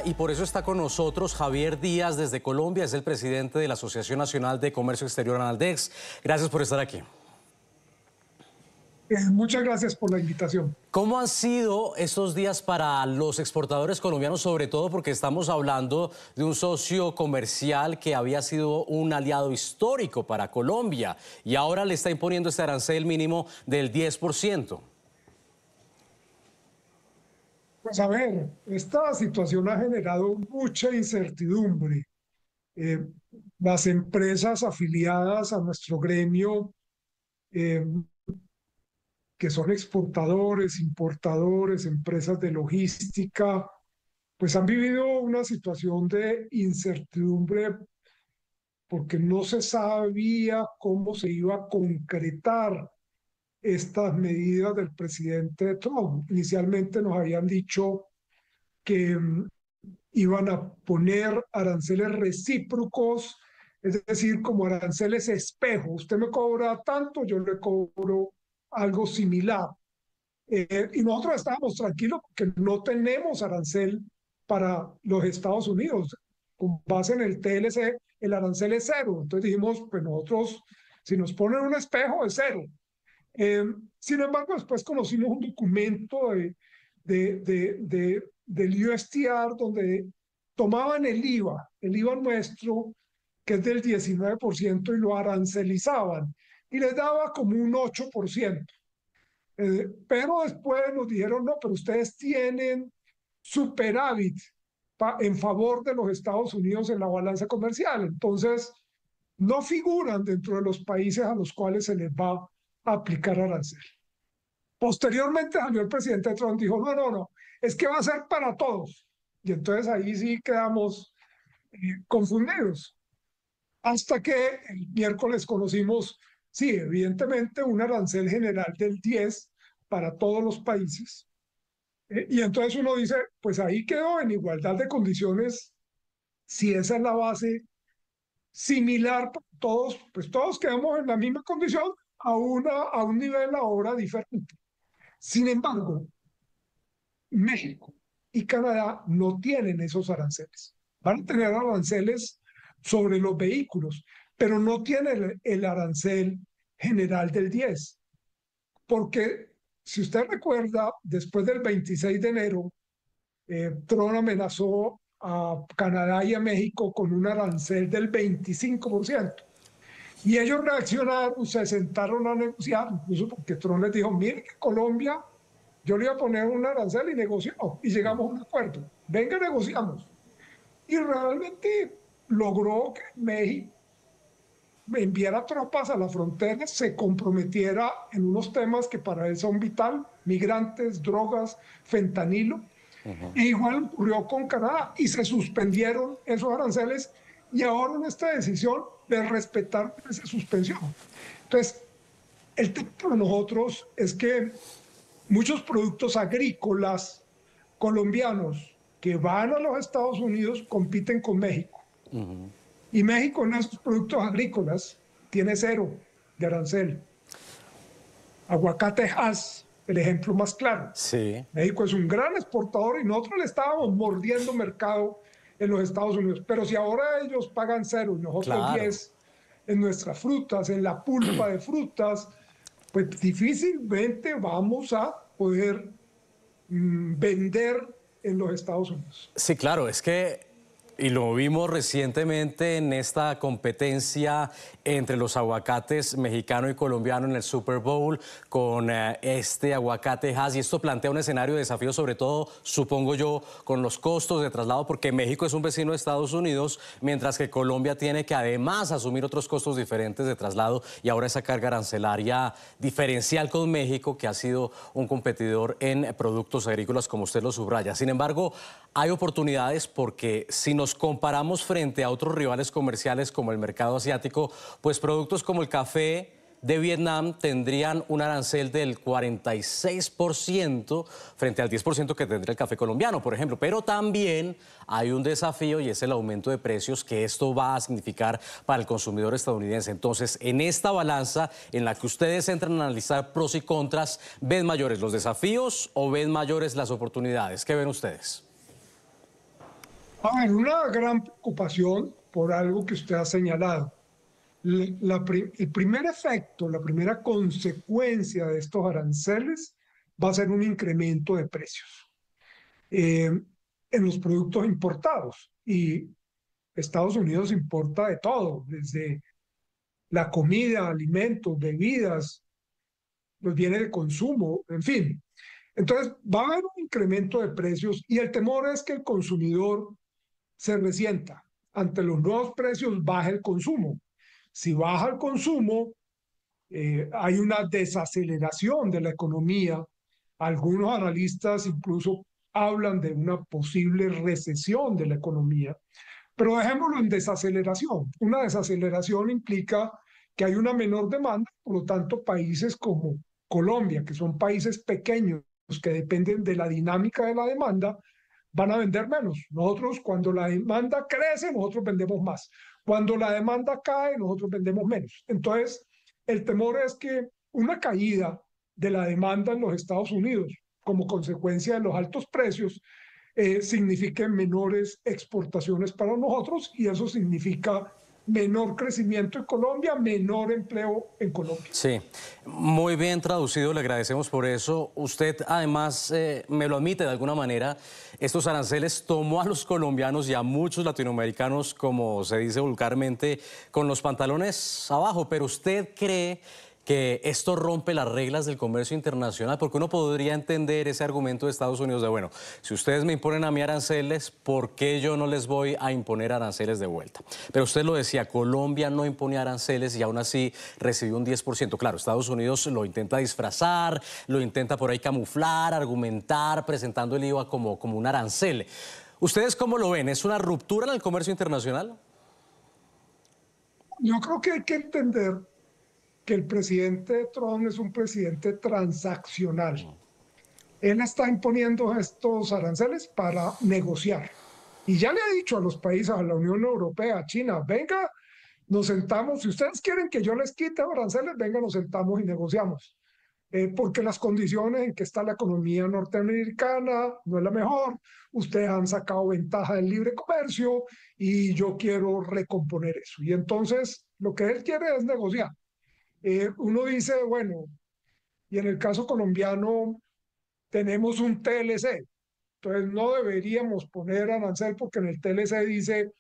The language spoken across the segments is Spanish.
Y por eso está con nosotros Javier Díaz desde Colombia, es el presidente de la Asociación Nacional de Comercio Exterior ANALDEX. Gracias por estar aquí. Muchas gracias por la invitación. ¿Cómo han sido estos días para los exportadores colombianos, sobre todo porque estamos hablando de un socio comercial que había sido un aliado histórico para Colombia y ahora le está imponiendo este arancel mínimo del 10%? Pues a ver, esta situación ha generado mucha incertidumbre. Eh, las empresas afiliadas a nuestro gremio, eh, que son exportadores, importadores, empresas de logística, pues han vivido una situación de incertidumbre porque no se sabía cómo se iba a concretar estas medidas del presidente Trump. Inicialmente nos habían dicho que iban a poner aranceles recíprocos, es decir, como aranceles espejo. Usted me cobra tanto, yo le cobro algo similar. Y nosotros estábamos tranquilos porque no tenemos arancel para los Estados Unidos. Con base en el TLC, el arancel es cero. Entonces dijimos, pues nosotros, si nos ponen un espejo, es cero. Sin embargo, después conocimos un documento del USTR donde tomaban el IVA nuestro, que es del 19%, y lo arancelizaban y les daba como un 8%. Pero después nos dijeron, no, pero ustedes tienen superávit en favor de los Estados Unidos en la balanza comercial. Entonces, no figuran dentro de los países a los cuales se les va a aplicar arancel. Posteriormente salió el presidente Trump y dijo, no, no, no, es que va a ser para todos. Y entonces ahí sí quedamos confundidos. Hasta que el miércoles conocimos, sí, evidentemente un arancel general del 10 para todos los países. Y entonces uno dice, pues ahí quedó en igualdad de condiciones. Si esa es la base similar para todos, pues todos quedamos en la misma condición a un nivel ahora diferente. Sin embargo, México y Canadá no tienen esos aranceles. Van a tener aranceles sobre los vehículos, pero no tienen el arancel general del 10. Porque si usted recuerda, después del 26 de enero, Trump amenazó a Canadá y a México con un arancel del 25%. Y ellos reaccionaron, se sentaron a negociar, incluso porque Trump les dijo, mire que Colombia, yo le iba a poner un arancel y negoció, y llegamos a un acuerdo. Venga, negociamos. Y realmente logró que México enviara tropas a la frontera, se comprometiera en unos temas que para él son vital, migrantes, drogas, fentanilo. E igual ocurrió con Canadá y se suspendieron esos aranceles y ahora en esta decisión de respetar esa suspensión. Entonces, el tema para nosotros es que muchos productos agrícolas colombianos que van a los Estados Unidos compiten con México. Y México en esos productos agrícolas tiene cero de arancel. Aguacate Hass, el ejemplo más claro. Sí. México es un gran exportador y nosotros le estábamos mordiendo mercado en los Estados Unidos. Pero si ahora ellos pagan cero y nosotros Claro. 10 en nuestras frutas, en la pulpa de frutas, pues difícilmente vamos a poder vender en los Estados Unidos. Sí, claro, es que, y lo vimos recientemente en esta competencia entre los aguacates mexicano y colombiano en el Super Bowl con este aguacate Hass, y esto plantea un escenario de desafío, sobre todo, supongo yo, con los costos de traslado, porque México es un vecino de Estados Unidos, mientras que Colombia tiene que además asumir otros costos diferentes de traslado y ahora esa carga arancelaria diferencial con México, que ha sido un competidor en productos agrícolas, como usted lo subraya. Sin embargo, hay oportunidades porque si nos comparamos frente a otros rivales comerciales como el mercado asiático, pues productos como el café de Vietnam tendrían un arancel del 46% frente al 10% que tendría el café colombiano, por ejemplo. Pero también hay un desafío y es el aumento de precios que esto va a significar para el consumidor estadounidense. Entonces, en esta balanza en la que ustedes entran a analizar pros y contras, ¿ven mayores los desafíos o ven mayores las oportunidades? ¿Qué ven ustedes? A ver, una gran preocupación por algo que usted ha señalado. El primer efecto, la primera consecuencia de estos aranceles va a ser un incremento de precios eh, en los productos importados. Y Estados Unidos importa de todo, desde la comida, alimentos, bebidas, los bienes de consumo, en fin. Entonces, va a haber un incremento de precios y el temor es que el consumidor se resienta. Ante los nuevos precios baja el consumo. Si baja el consumo, hay una desaceleración de la economía. Algunos analistas incluso hablan de una posible recesión de la economía. Pero dejémoslo en desaceleración. Una desaceleración implica que hay una menor demanda, por lo tanto, países como Colombia, que son países pequeños que dependen de la dinámica de la demanda, van a vender menos. Nosotros, cuando la demanda crece, nosotros vendemos más. Cuando la demanda cae, nosotros vendemos menos. Entonces, el temor es que una caída de la demanda en los Estados Unidos, como consecuencia de los altos precios, signifique menores exportaciones para nosotros y eso significa menor crecimiento en Colombia, menor empleo en Colombia. Sí, muy bien traducido, le agradecemos por eso. Usted además me lo admite de alguna manera, estos aranceles tomó a los colombianos y a muchos latinoamericanos, como se dice vulgarmente, con los pantalones abajo, pero ¿usted cree que esto rompe las reglas del comercio internacional? Porque uno podría entender ese argumento de Estados Unidos de, bueno, si ustedes me imponen a mí aranceles, ¿por qué yo no les voy a imponer aranceles de vuelta? Pero usted lo decía, Colombia no impone aranceles y aún así recibió un 10%. Claro, Estados Unidos lo intenta disfrazar, lo intenta por ahí camuflar, argumentar, presentando el IVA como un arancel. ¿Ustedes cómo lo ven? ¿Es una ruptura en el comercio internacional? Yo creo que hay que entender que el presidente Trump es un presidente transaccional. Él está imponiendo estos aranceles para negociar. Y ya le ha dicho a los países, a la Unión Europea, a China, venga, nos sentamos, si ustedes quieren que yo les quite aranceles, venga, nos sentamos y negociamos. Porque las condiciones en que está la economía norteamericana no es la mejor, ustedes han sacado ventaja del libre comercio y yo quiero recomponer eso. Y entonces lo que él quiere es negociar. Uno dice, bueno, y en el caso colombiano tenemos un TLC, entonces no deberíamos poner arancel porque en el TLC dice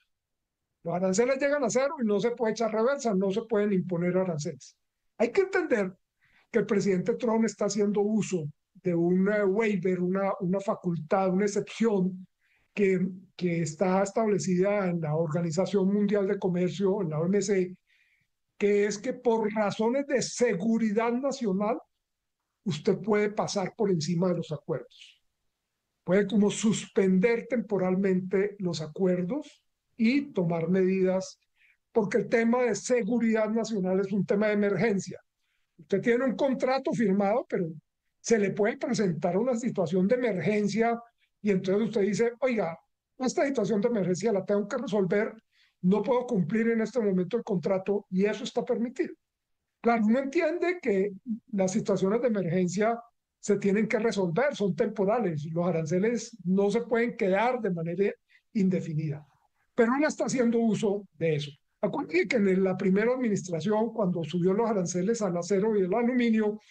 los aranceles llegan a cero y no se puede echar reversa, no se pueden imponer aranceles. Hay que entender que el presidente Trump está haciendo uso de un waiver, una facultad, una excepción que está establecida en la Organización Mundial de Comercio, en la OMC, que es que por razones de seguridad nacional usted puede pasar por encima de los acuerdos. Puede como suspender temporalmente los acuerdos y tomar medidas, porque el tema de seguridad nacional es un tema de emergencia. Usted tiene un contrato firmado, pero se le puede presentar una situación de emergencia y entonces usted dice, oiga, esta situación de emergencia la tengo que resolver, no puedo cumplir en este momento el contrato y eso está permitido. Claro, uno entiende que las situaciones de emergencia se tienen que resolver, son temporales, los aranceles no se pueden quedar de manera indefinida, pero él está haciendo uso de eso. Acuérdense que en la primera administración, cuando subió los aranceles al acero y el aluminio,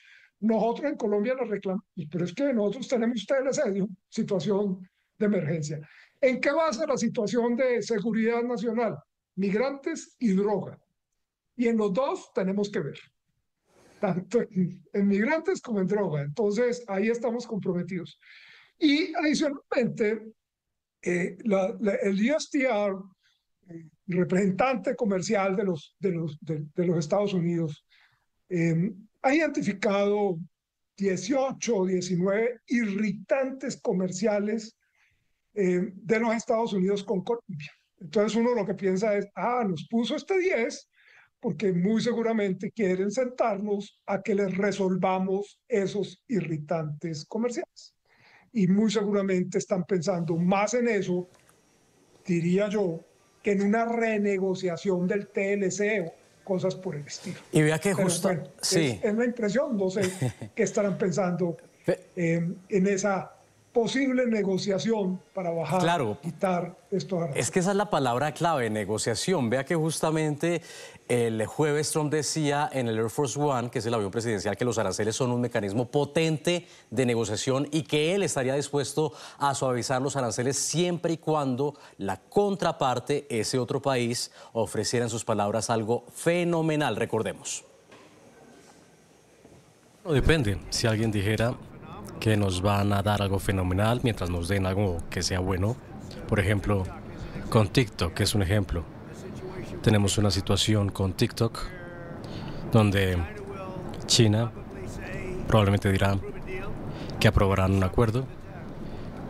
nosotros en Colombia nos reclamamos, pero es que nosotros tenemos TLC, situación de emergencia. ¿En qué basa la situación de seguridad nacional? Migrantes y droga. Y en los dos tenemos que ver, tanto en migrantes como en droga. Entonces, ahí estamos comprometidos. Y adicionalmente, el USTR, representante comercial de los Estados Unidos, ha identificado 18 o 19 irritantes comerciales de los Estados Unidos con Colombia. Entonces uno lo que piensa es, nos puso este 10 porque muy seguramente quieren sentarnos a que les resolvamos esos irritantes comerciales. Y muy seguramente están pensando más en eso, diría yo, que en una renegociación del TLC o cosas por el estilo. Y vea que Pero justo, bueno, sí. es la impresión, no sé qué estarán pensando en esa posible negociación para bajar, Claro, quitar estos es aranceles. que esa es la palabra clave, negociación. Vea que justamente el jueves Trump decía en el Air Force One, que es el avión presidencial, que los aranceles son un mecanismo potente de negociación y que él estaría dispuesto a suavizar los aranceles siempre y cuando la contraparte, ese otro país, ofreciera en sus palabras algo fenomenal, recordemos. No depende. Si alguien dijera que nos van a dar algo fenomenal mientras nos den algo que sea bueno, por ejemplo, con TikTok, que es un ejemplo. Tenemos una situación con TikTok donde China probablemente dirá que aprobarán un acuerdo,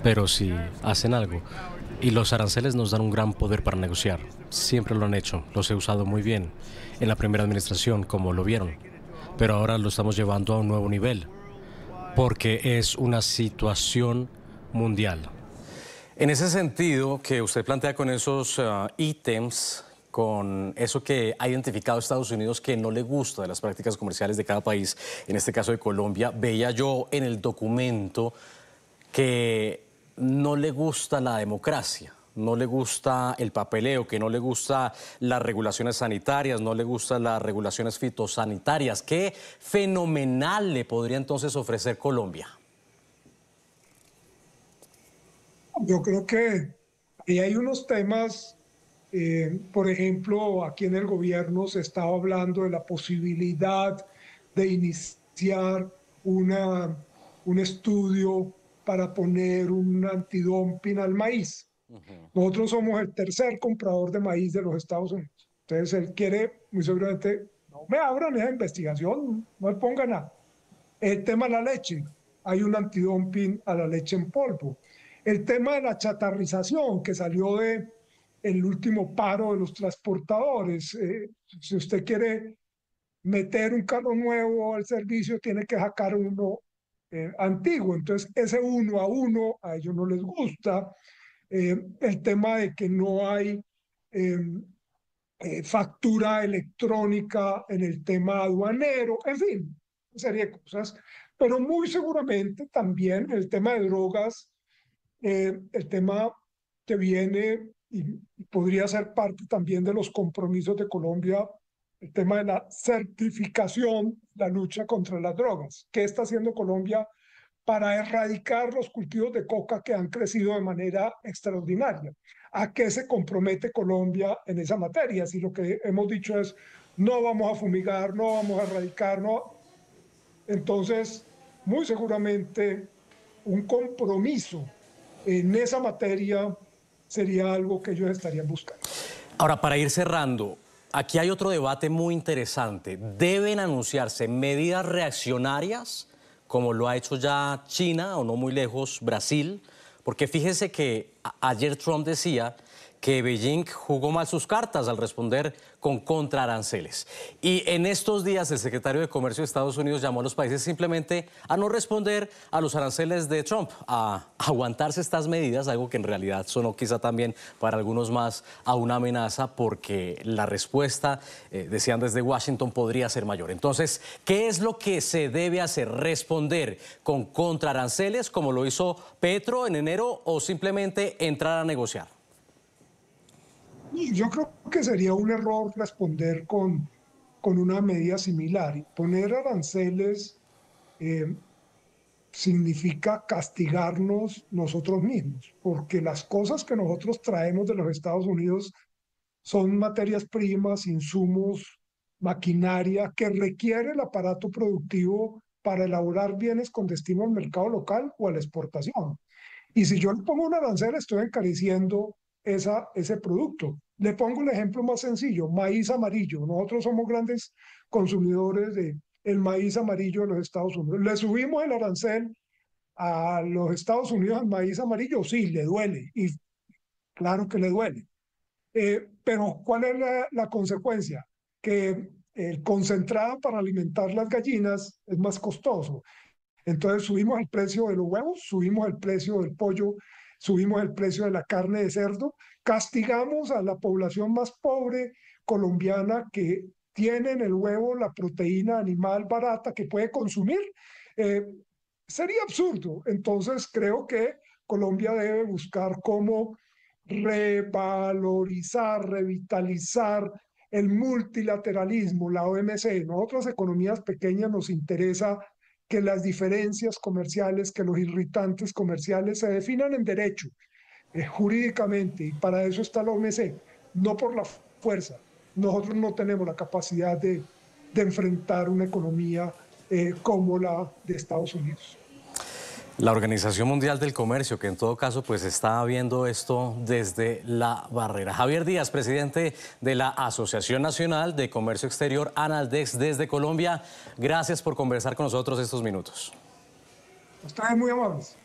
pero si hacen algo. Y los aranceles nos dan un gran poder para negociar. Siempre lo han hecho, los he usado muy bien en la primera administración, como lo vieron. Pero ahora lo estamos llevando a un nuevo nivel, porque es una situación mundial. En ese sentido que usted plantea con esos ítems, con eso que ha identificado Estados Unidos que no le gusta de las prácticas comerciales de cada país, en este caso de Colombia, veía yo en el documento que no le gusta la democracia, no le gusta el papeleo, que no le gusta las regulaciones sanitarias, no le gustan las regulaciones fitosanitarias. ¿Qué fenomenal le podría entonces ofrecer Colombia? Yo creo que ahí hay unos temas, por ejemplo, aquí en el gobierno se estaba hablando de la posibilidad de iniciar una, un estudio para poner un antidumping al maíz. Nosotros somos el tercer comprador de maíz de los Estados Unidos. Entonces, él quiere, muy seguramente, no me abran esa investigación, no me pongan nada. El tema de la leche, hay un antidumping a la leche en polvo. El tema de la chatarrización, que salió de el último paro de los transportadores. Si usted quiere meter un carro nuevo al servicio, tiene que sacar uno antiguo. Entonces, ese uno a uno a ellos no les gusta. El tema de que no hay eh, factura electrónica en el tema aduanero, en fin, una serie de cosas. Pero muy seguramente también el tema de drogas, el tema que viene y podría ser parte también de los compromisos de Colombia, el tema de la certificación, la lucha contra las drogas. ¿Qué está haciendo Colombia para erradicar los cultivos de coca que han crecido de manera extraordinaria? ¿A qué se compromete Colombia en esa materia? Si lo que hemos dicho es no vamos a fumigar, no vamos a erradicar, no, entonces muy seguramente un compromiso en esa materia sería algo que ellos estarían buscando. Ahora, para ir cerrando, aquí hay otro debate muy interesante. ¿Deben anunciarse medidas reaccionarias, como lo ha hecho ya China o no muy lejos Brasil? Porque fíjese que ayer Trump decía que Beijing jugó mal sus cartas al responder con contraaranceles. Y en estos días el secretario de Comercio de Estados Unidos llamó a los países simplemente a no responder a los aranceles de Trump, a aguantarse estas medidas, algo que en realidad sonó quizá también para algunos más a una amenaza, porque la respuesta, decían desde Washington, podría ser mayor. Entonces, ¿qué es lo que se debe hacer? ¿Responder con contraaranceles como lo hizo Petro en enero o simplemente entrar a negociar? Yo creo que sería un error responder con una medida similar. Y poner aranceles eh, significa castigarnos nosotros mismos, porque las cosas que nosotros traemos de los Estados Unidos son materias primas, insumos, maquinaria que requiere el aparato productivo para elaborar bienes con destino al mercado local o a la exportación. Y si yo le pongo un arancel, estoy encareciendo ese producto. Le pongo el ejemplo más sencillo, maíz amarillo. Nosotros somos grandes consumidores de el maíz amarillo de los Estados Unidos. ¿Le subimos el arancel a los Estados Unidos al maíz amarillo? Sí, le duele. Y claro que le duele. Pero ¿cuál es la consecuencia? Que el concentrado para alimentar las gallinas es más costoso. Entonces subimos el precio de los huevos, subimos el precio del pollo, subimos el precio de la carne de cerdo, castigamos a la población más pobre colombiana que tiene en el huevo la proteína animal barata que puede consumir. Eh, sería absurdo. Entonces creo que Colombia debe buscar cómo revalorizar, revitalizar el multilateralismo, la OMC. Nosotras economías pequeñas nos interesa que las diferencias comerciales, que los irritantes comerciales se definan en derecho, jurídicamente, y para eso está la OMC, no por la fuerza. Nosotros no tenemos la capacidad de enfrentar una economía como la de Estados Unidos. La Organización Mundial del Comercio, que en todo caso pues está viendo esto desde la barrera. Javier Díaz, presidente de la Asociación Nacional de Comercio Exterior, ANALDEX, desde Colombia. Gracias por conversar con nosotros estos minutos. Ustedes muy amables.